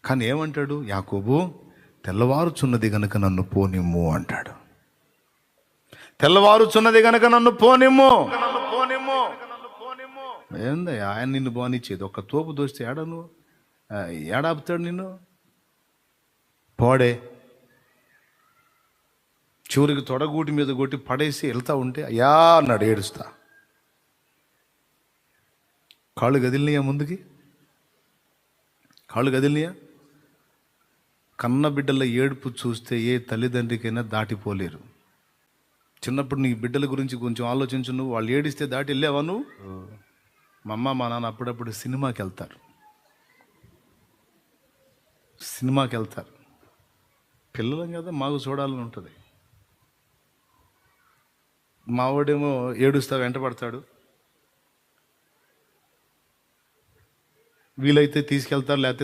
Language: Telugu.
కానీ ఏమంటాడు యాకోబు? తెల్లవారుచున్నది గనుక నన్ను పోనిమ్ము అంటాడు. తెల్లవారుచున్నది గనుక నన్ను పోనిమ్ము. ఏందా ఆయన నిన్ను పోనిచ్చేది? ఒక్క తోపు దోస్తే ఏడను ఏడాపుతాడు నిన్ను? పోడే. చివరికి తొడగూటి మీద కొట్టి పడేసి వెళ్తా ఉంటే అయ్యా అన్నాడు ఏడుస్తా. కాళ్ళు కదిలినాయా? ముందుకి కాళ్ళు కదిలినాయా? కన్న బిడ్డల ఏడుపు చూస్తే ఏ తల్లిదండ్రికైనా దాటిపోలేరు. చిన్నప్పుడు నీ బిడ్డల గురించి కొంచెం ఆలోచించు. నువ్వు వాళ్ళు ఏడిస్తే దాటి వెళ్ళావా నువ్వు? మా అమ్మ మా నాన్న అప్పుడప్పుడు సినిమాకి వెళ్తారు. పిల్లలం కదా, మాకు చూడాలని ఉంటుంది. మావాడేమో ఏడుస్తా వెంట పడతాడు. వీలైతే తీసుకెళ్తారు, లేకపోతే